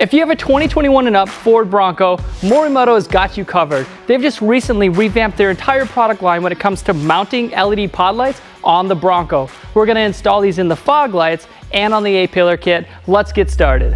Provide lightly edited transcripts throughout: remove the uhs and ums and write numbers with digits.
If you have a 2021 and up Ford Bronco, Morimoto has got you covered. They've just recently revamped their entire product line when it comes to mounting LED pod lights on the Bronco. We're going to install these in the fog lights and on the A-pillar kit. Let's get started.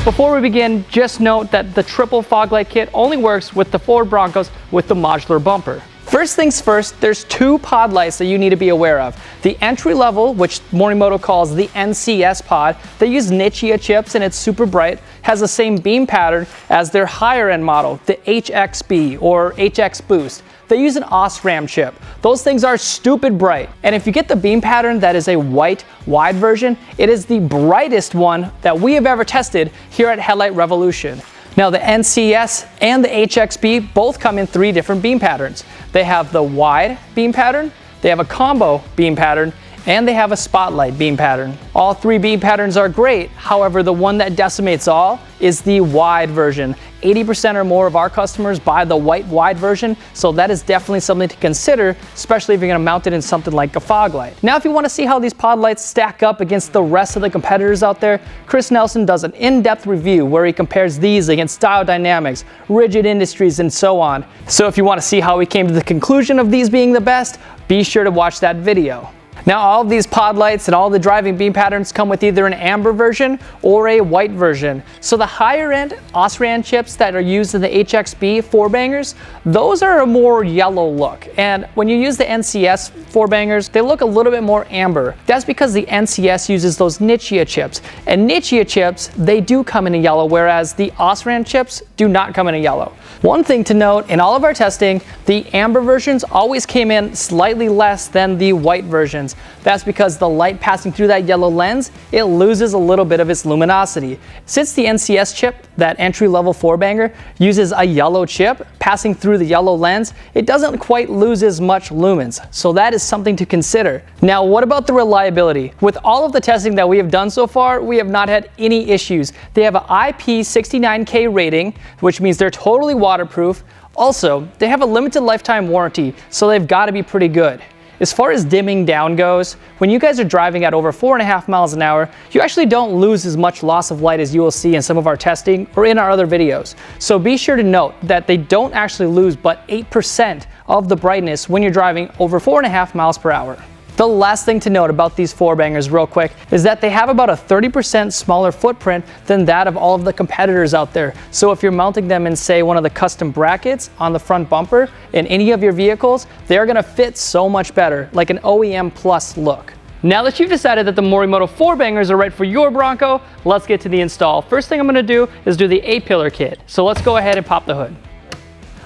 Before we begin, just note that the triple fog light kit only works with the Ford Broncos with the modular bumper. First things first, there's two pod lights that you need to be aware of. The entry level, which Morimoto calls the NCS pod, they use Nichia chips and it's super bright, has the same beam pattern as their higher end model, the HXB or HX Boost. They use an OSRAM chip. Those things are stupid bright. And if you get the beam pattern that is a white wide version, it is the brightest one that we have ever tested here at Headlight Revolution. Now the NCS and the HXB both come in three different beam patterns. They have the wide beam pattern, they have a combo beam pattern, and they have a spotlight beam pattern. All three beam patterns are great, however the one that decimates all is the wide version. 80% or more of our customers buy the white wide version, so that is definitely something to consider, especially if you're gonna mount it in something like a fog light. Now if you wanna see how these pod lights stack up against the rest of the competitors out there, Chris Nelson does an in-depth review where he compares these against Style Dynamics, Rigid Industries, and so on. So if you wanna see how he came to the conclusion of these being the best, be sure to watch that video. Now all of these pod lights and all the driving beam patterns come with either an amber version or a white version. So the higher end OSRAM chips that are used in the HXB 4Bangers, those are a more yellow look. And when you use the NCS 4Bangers, they look a little bit more amber. That's because the NCS uses those Nichia chips. And Nichia chips, they do come in a yellow, whereas the OSRAM chips do not come in a yellow. One thing to note, in all of our testing, the amber versions always came in slightly less than the white versions. That's because the light passing through that yellow lens, it loses a little bit of its luminosity. Since the NCS chip, that entry-level 4Banger, uses a yellow chip passing through the yellow lens, it doesn't quite lose as much lumens. So that is something to consider. Now, what about the reliability? With all of the testing that we have done so far, we have not had any issues. They have an IP69K rating, which means they're totally waterproof. Also, they have a limited lifetime warranty, so they've got to be pretty good. As far as dimming down goes, when you guys are driving at over 4.5 miles an hour, you actually don't lose as much loss of light as you will see in some of our testing or in our other videos. So be sure to note that they don't actually lose but 8% of the brightness when you're driving over 4.5 miles per hour. The last thing to note about these 4Bangers real quick is that they have about a 30% smaller footprint than that of all of the competitors out there. So if you're mounting them in, say, one of the custom brackets on the front bumper in any of your vehicles, they're gonna fit so much better, like an OEM Plus look. Now that you've decided that the Morimoto 4Bangers are right for your Bronco, let's get to the install. First thing I'm gonna do is do the A-pillar kit. So let's go ahead and pop the hood.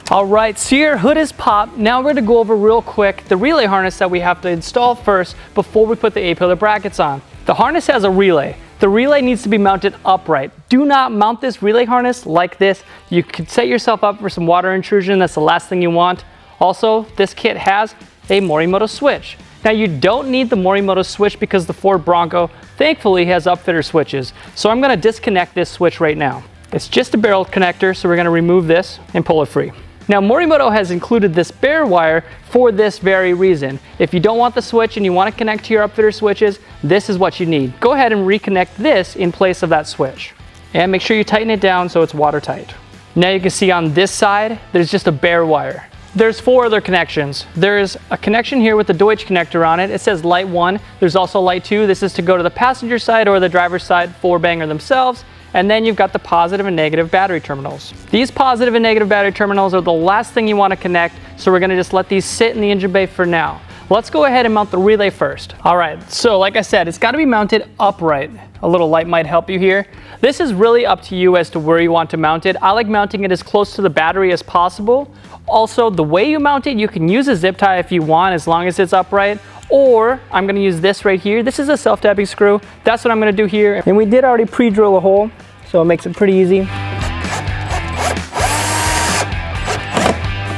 All right, so your hood is popped. Now we're gonna go over real quick the relay harness that we have to install first before we put the A-pillar brackets on. The harness has a relay. The relay needs to be mounted upright. Do not mount this relay harness like this. You could set yourself up for some water intrusion. That's the last thing you want. Also, this kit has a Morimoto switch. Now you don't need the Morimoto switch because the Ford Bronco thankfully has upfitter switches. So I'm gonna disconnect this switch right now. It's just a barrel connector, so we're gonna remove this and pull it free. Now Morimoto has included this bare wire for this very reason. If you don't want the switch and you want to connect to your upfitter switches, this is what you need. Go ahead and reconnect this in place of that switch. And make sure you tighten it down so it's watertight. Now you can see on this side, there's just a bare wire. There's 4 other connections. There's a connection here with the Deutsch connector on it. It says light 1. There's also light 2. This is to go to the passenger side or the driver's side 4Banger themselves. And then you've got the positive and negative battery terminals. These positive and negative battery terminals are the last thing you want to connect, so we're going to just let these sit in the engine bay for now. Let's go ahead and mount the relay first. All right, so like I said, it's got to be mounted upright. A little light might help you here. This is really up to you as to where you want to mount it. I like mounting it as close to the battery as possible. Also, the way you mount it, you can use a zip tie if you want, as long as it's upright. Or I'm going to use this right here. This is a self-tapping screw. That's what I'm going to do here. And we did already pre-drill a hole, so it makes it pretty easy.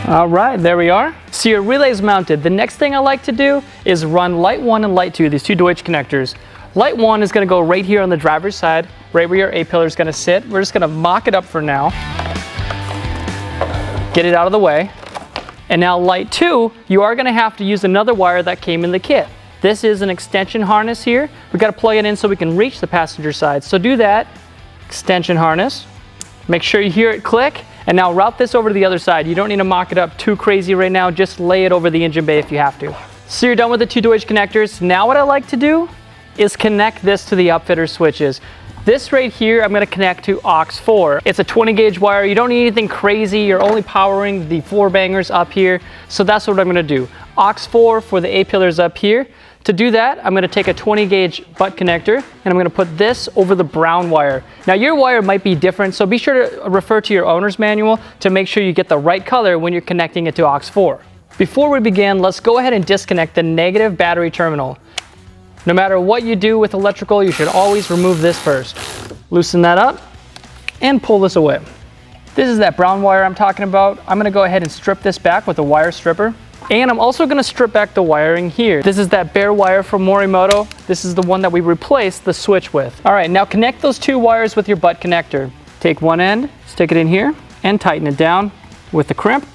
All right, there we are. So your relay is mounted. The next thing I like to do is run light 1 and light 2, these two Deutsch connectors. Light 1 is going to go right here on the driver's side, right where your A-pillar is going to sit. We're just going to mock it up for now. Get it out of the way. And now light 2, you are going to have to use another wire that came in the kit. This is an extension harness here. We got to plug it in so we can reach the passenger side. So do that, extension harness. Make sure you hear it click, and now route this over to the other side. You don't need to mock it up too crazy right now. Just lay it over the engine bay if you have to. So you're done with the two Deutsch connectors. Now what I like to do is connect this to the upfitter switches. This right here, I'm gonna connect to aux 4. It's a 20 gauge wire. You don't need anything crazy. You're only powering the 4-bangers up here. So that's what I'm gonna do. Aux 4 for the A-pillars up here. To do that, I'm gonna take a 20 gauge butt connector and I'm gonna put this over the brown wire. Now your wire might be different, so be sure to refer to your owner's manual to make sure you get the right color when you're connecting it to aux 4. Before we begin, let's go ahead and disconnect the negative battery terminal. No matter what you do with electrical, you should always remove this first. Loosen that up and pull this away. This is that brown wire I'm talking about. I'm gonna go ahead and strip this back with a wire stripper. And I'm also gonna strip back the wiring here. This is that bare wire from Morimoto. This is the one that we replaced the switch with. All right, now connect those two wires with your butt connector. Take one end, stick it in here, and tighten it down with the crimp.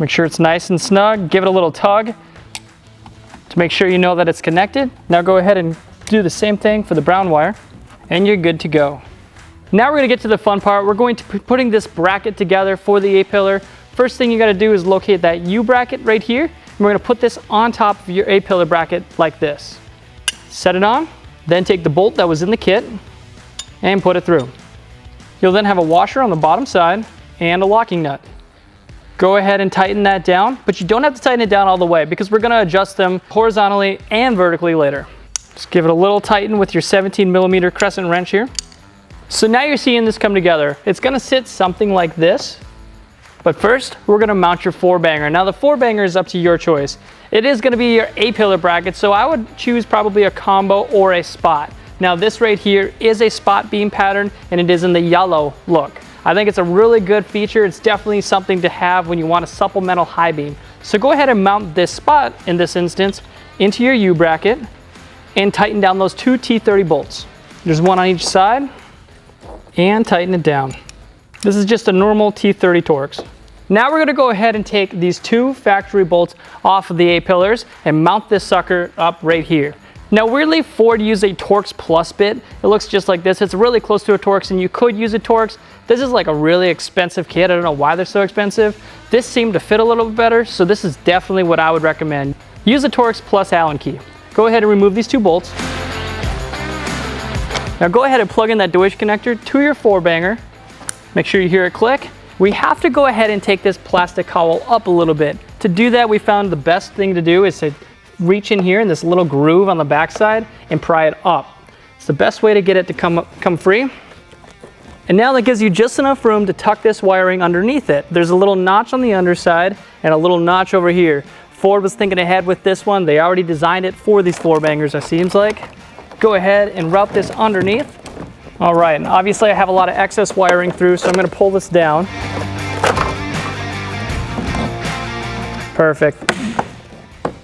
Make sure it's nice and snug. Give it a little tug to make sure you know that it's connected. Now go ahead and do the same thing for the brown wire, and you're good to go. Now we're gonna get to the fun part. We're going to be putting this bracket together for the A-pillar. First thing you gotta do is locate that U bracket right here, and we're gonna put this on top of your A-pillar bracket like this. Set it on, then take the bolt that was in the kit and put it through. You'll then have a washer on the bottom side and a locking nut. Go ahead and tighten that down, but you don't have to tighten it down all the way because we're gonna adjust them horizontally and vertically later. Just give it a little tighten with your 17mm crescent wrench here. So now you're seeing this come together. It's gonna sit something like this, but first we're gonna mount your 4-banger. Now the 4-banger is up to your choice. It is gonna be your A-pillar bracket, so I would choose probably a combo or a spot. Now this right here is a spot beam pattern and it is in the yellow look. I think it's a really good feature. It's definitely something to have when you want a supplemental high beam. So go ahead and mount this spot, in this instance, into your U bracket and tighten down those two T30 bolts. There's one on each side and tighten it down. This is just a normal T30 Torx. Now we're gonna go ahead and take these two factory bolts off of the A-pillars and mount this sucker up right here. Now weirdly, Ford used a Torx Plus bit. It looks just like this. It's really close to a Torx and you could use a Torx. This is like a really expensive kit. I don't know why they're so expensive. This seemed to fit a little bit better, so this is definitely what I would recommend. Use a Torx Plus Allen key. Go ahead and remove these two bolts. Now go ahead and plug in that Deutsch connector to your 4-banger. Make sure you hear it click. We have to go ahead and take this plastic cowl up a little bit. To do that, we found the best thing to do is to reach in here in this little groove on the backside and pry it up. It's the best way to get it to come free. And now that gives you just enough room to tuck this wiring underneath it. There's a little notch on the underside and a little notch over here. Ford was thinking ahead with this one. They already designed it for these 4-bangers, it seems like. Go ahead and route this underneath. All right, and obviously I have a lot of excess wiring through, so I'm gonna pull this down. Perfect.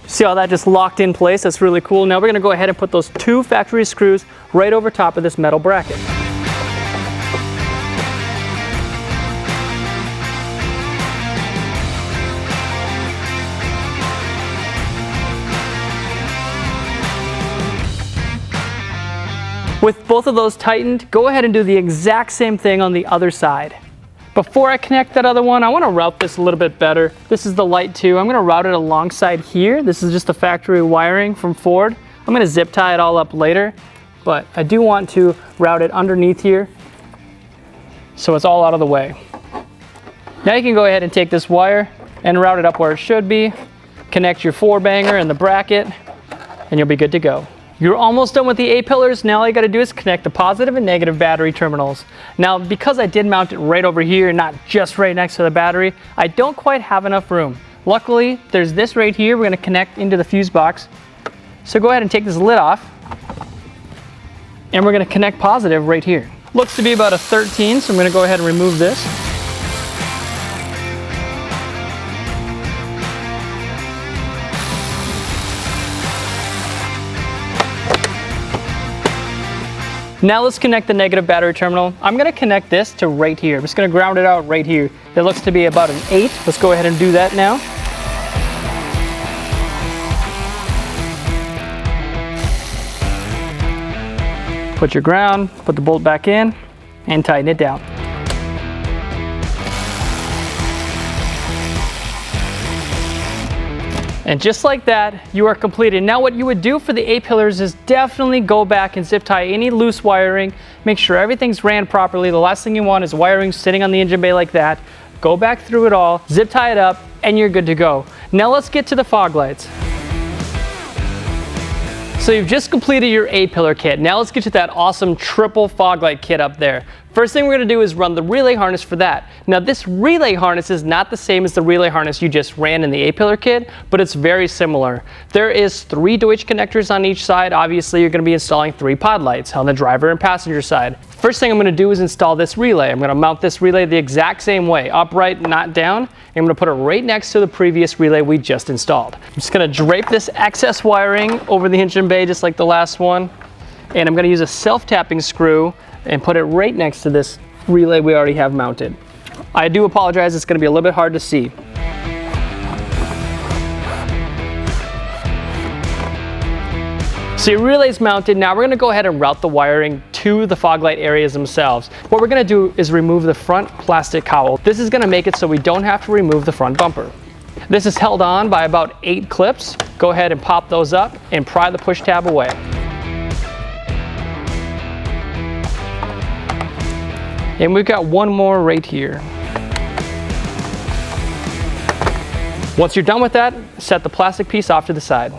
See how that just locked in place? That's really cool. Now we're gonna go ahead and put those two factory screws right over top of this metal bracket. With both of those tightened, go ahead and do the exact same thing on the other side. Before I connect that other one, I want to route this a little bit better. This is the light too. I'm going to route it alongside here. This is just the factory wiring from Ford. I'm going to zip tie it all up later, but I do want to route it underneath here so it's all out of the way. Now you can go ahead and take this wire and route it up where it should be, connect your 4-banger and the bracket, and you'll be good to go. You're almost done with the A-pillars. Now all you gotta do is connect the positive and negative battery terminals. Now, because I did mount it right over here, not just right next to the battery, I don't quite have enough room. Luckily, there's this right here we're gonna connect into the fuse box. So go ahead and take this lid off, and we're gonna connect positive right here. Looks to be about a 13, so I'm gonna go ahead and remove this. Now let's connect the negative battery terminal. I'm gonna connect this to right here. I'm just gonna ground it out right here. It looks to be about an 8. Let's go ahead and do that now. Put your ground, put the bolt back in, and tighten it down. And just like that, you are completed. Now what you would do for the A-pillars is definitely go back and zip tie any loose wiring, make sure everything's ran properly. The last thing you want is wiring sitting on the engine bay like that. Go back through it all, zip tie it up, and you're good to go. Now let's get to the fog lights. So you've just completed your A-pillar kit. Now let's get to that awesome triple fog light kit up there. First thing we're gonna do is run the relay harness for that. Now this relay harness is not the same as the relay harness you just ran in the A-pillar kit, but it's very similar. There is 3 Deutsch connectors on each side. Obviously you're gonna be installing 3 pod lights on the driver and passenger side. First thing I'm gonna do is install this relay. I'm gonna mount this relay the exact same way, upright, not down. I'm gonna put it right next to the previous relay we just installed. I'm just gonna drape this excess wiring over the engine bay just like the last one. And I'm gonna use a self-tapping screw and put it right next to this relay we already have mounted. I do apologize, it's gonna be a little bit hard to see. So your relay's mounted. Now we're gonna go ahead and route the wiring to the fog light areas themselves. What we're gonna do is remove the front plastic cowl. This is gonna make it so we don't have to remove the front bumper. This is held on by about 8 clips. Go ahead and pop those up and pry the push tab away. And we've got one more right here. Once you're done with that, set the plastic piece off to the side.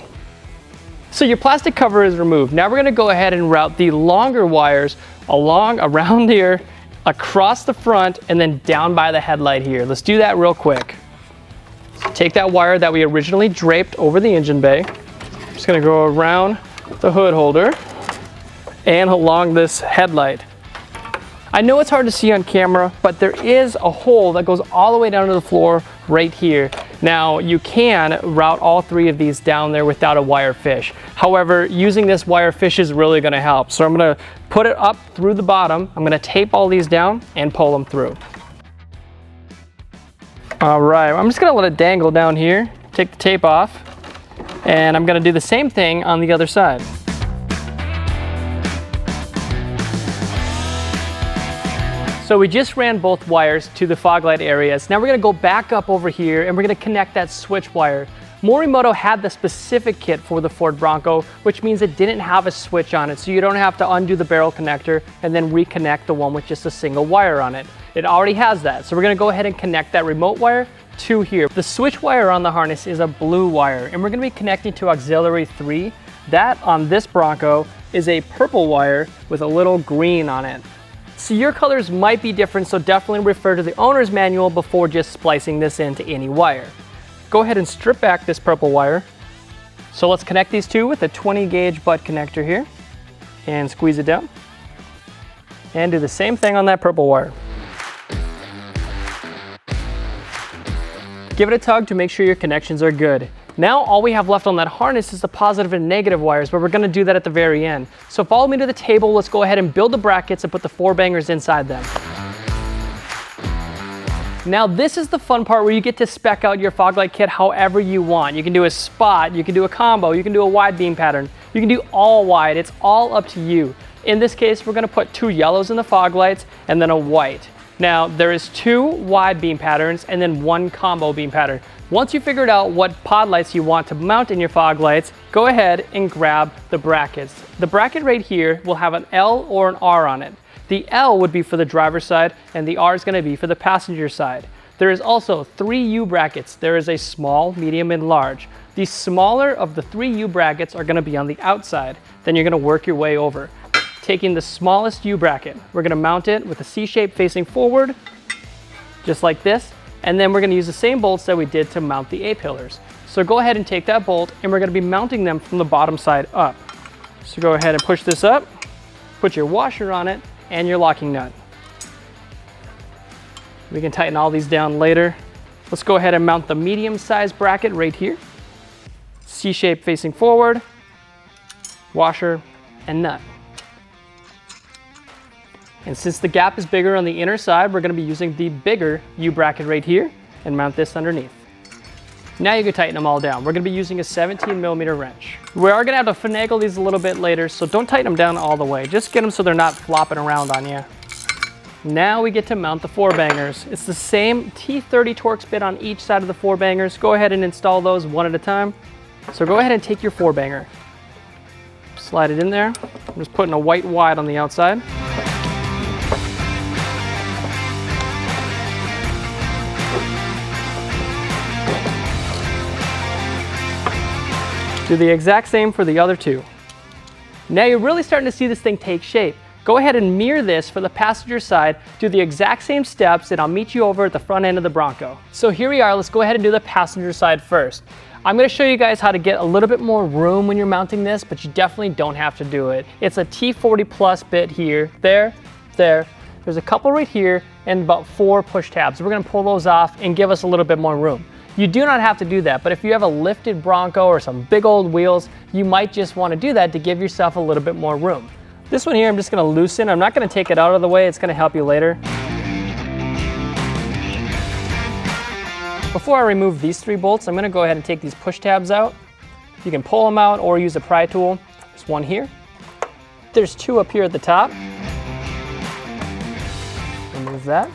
So your plastic cover is removed. Now we're gonna go ahead and route the longer wires around here, across the front, and then down by the headlight here. Let's do that real quick. Take that wire that we originally draped over the engine bay. I'm just gonna go around the hood holder and along this headlight. I know it's hard to see on camera, but there is a hole that goes all the way down to the floor right here. Now you can route all 3 of these down there without a wire fish. However, using this wire fish is really gonna help. So I'm gonna put it up through the bottom. I'm gonna tape all these down and pull them through. All right, I'm just gonna let it dangle down here, take the tape off, and I'm gonna do the same thing on the other side. So we just ran both wires to the fog light areas. Now we're gonna go back up over here and we're gonna connect that switch wire. Morimoto had the specific kit for the Ford Bronco, which means it didn't have a switch on it, so you don't have to undo the barrel connector and then reconnect the one with just a single wire on it. It already has that, so we're gonna go ahead and connect that remote wire to here. The switch wire on the harness is a blue wire, and we're gonna be connecting to auxiliary 3. That on this Bronco is a purple wire with a little green on it. So your colors might be different, so definitely refer to the owner's manual before just splicing this into any wire. Go ahead and strip back this purple wire. So let's connect these 2 with a 20 gauge butt connector here and squeeze it down. And do the same thing on that purple wire. Give it a tug to make sure your connections are good. Now all we have left on that harness is the positive and negative wires, but we're gonna do that at the very end. So follow me to the table, let's go ahead and build the brackets and put the 4-bangers inside them. Now this is the fun part where you get to spec out your fog light kit however you want. You can do a spot, you can do a combo, you can do a wide beam pattern, you can do all wide, it's all up to you. In this case, we're gonna put 2 yellows in the fog lights and then a white. Now there is 2 wide beam patterns and then 1 combo beam pattern. Once you figured out what pod lights you want to mount in your fog lights, go ahead and grab the brackets. The bracket right here will have an L or an R on it. The L would be for the driver's side and the R is going to be for the passenger side. There is also 3 U brackets. There is a small, medium, and large. The smaller of the 3 U brackets are going to be on the outside. Then you're going to work your way over. Taking the smallest U bracket, we're going to mount it with a C shape facing forward, just like this. And then we're gonna use the same bolts that we did to mount the A-pillars. So go ahead and take that bolt and we're gonna be mounting them from the bottom side up. So go ahead and push this up, put your washer on it and your locking nut. We can tighten all these down later. Let's go ahead and mount the medium-sized bracket right here. C-shape facing forward, washer and nut. And since the gap is bigger on the inner side, we're going to be using the bigger U bracket right here and mount this underneath. Now you can tighten them all down. We're gonna be using a 17mm wrench. We are gonna have to finagle these a little bit later, so don't tighten them down all the way. Just get them so they're not flopping around on you. Now we get to mount the 4-bangers. It's the same T30 Torx bit on each side of the 4-bangers. Go ahead and install those one at a time. So go ahead and take your 4-banger. Slide it in there. I'm just putting a white wide on the outside. Do the exact same for the other two. Now you're really starting to see this thing take shape. Go ahead and mirror this for the passenger side, do the exact same steps, and I'll meet you over at the front end of the Bronco. So here we are, let's go ahead and do the passenger side first. I'm gonna show you guys how to get a little bit more room when you're mounting this, but you definitely don't have to do it. It's a T40 plus bit here, there. There's a couple right here, and about 4 push tabs. We're gonna pull those off and give us a little bit more room. You do not have to do that, but if you have a lifted Bronco or some big old wheels, you might just wanna do that to give yourself a little bit more room. This one here, I'm just gonna loosen. I'm not gonna take it out of the way. It's gonna help you later. Before I remove these 3 bolts, I'm gonna go ahead and take these push tabs out. You can pull them out or use a pry tool. There's one here. There's 2 up here at the top. Remove that.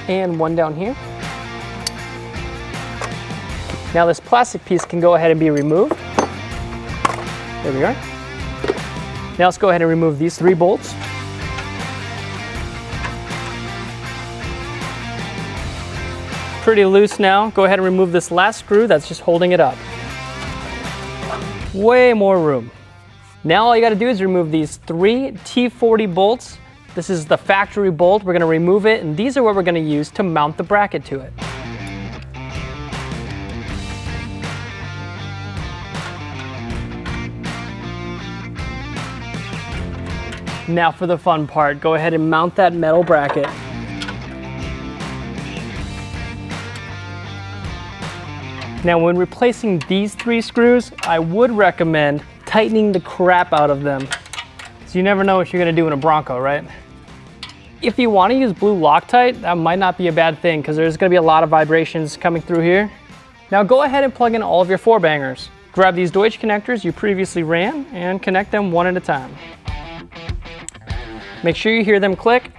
And 1 down here. Now this plastic piece can go ahead and be removed. There we are. Now let's go ahead and remove these 3 bolts. Pretty loose now. Go ahead and remove this last screw that's just holding it up. Way more room. Now all you gotta do is remove these 3 T40 bolts. This is the factory bolt. We're gonna remove it, and these are what we're gonna use to mount the bracket to it. Now for the fun part, go ahead and mount that metal bracket. Now when replacing these 3 screws, I would recommend tightening the crap out of them. So you never know what you're gonna do in a Bronco, right? If you wanna use blue Loctite, that might not be a bad thing because there's gonna be a lot of vibrations coming through here. Now go ahead and plug in all of your 4-bangers. Grab these Deutsch connectors you previously ran and connect them one at a time. Make sure you hear them click.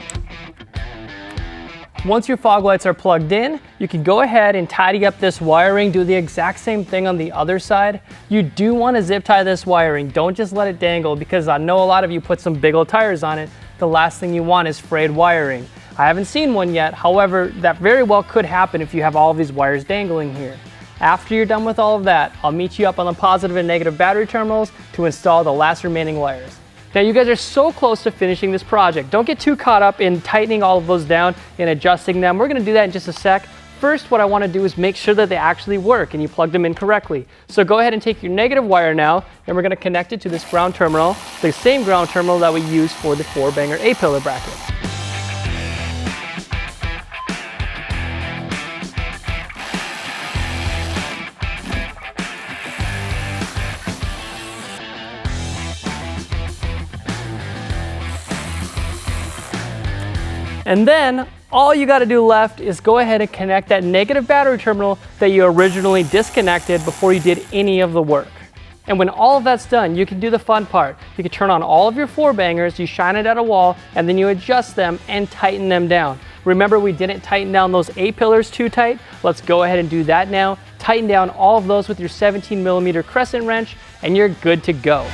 Once your fog lights are plugged in, you can go ahead and tidy up this wiring, do the exact same thing on the other side. You do want to zip tie this wiring. Don't just let it dangle, because I know a lot of you put some big old tires on it. The last thing you want is frayed wiring. I haven't seen one yet. However, that very well could happen if you have all of these wires dangling here. After you're done with all of that, I'll meet you up on the positive and negative battery terminals to install the last remaining wires. Now you guys are so close to finishing this project. Don't get too caught up in tightening all of those down and adjusting them. We're gonna do that in just a sec. First, what I wanna do is make sure that they actually work and you plug them in correctly. So go ahead and take your negative wire now, and we're gonna connect it to this ground terminal, the same ground terminal that we use for the 4-banger A-pillar bracket. And then all you gotta do left is go ahead and connect that negative battery terminal that you originally disconnected before you did any of the work. And when all of that's done, you can do the fun part. You can turn on all of your 4-bangers, you shine it at a wall, and then you adjust them and tighten them down. Remember, we didn't tighten down those A-pillars too tight. Let's go ahead and do that now. Tighten down all of those with your 17mm crescent wrench, and you're good to go.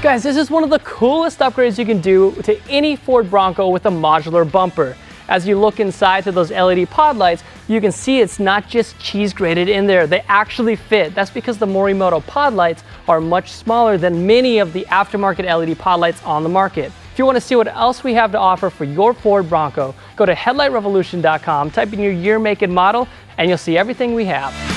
Guys, this is one of the coolest upgrades you can do to any Ford Bronco with a modular bumper. As you look inside to those LED pod lights, you can see it's not just cheese grated in there, they actually fit. That's because the Morimoto pod lights are much smaller than many of the aftermarket LED pod lights on the market. If you want to see what else we have to offer for your Ford Bronco, go to headlightrevolution.com, type in your year, make, and model, and you'll see everything we have.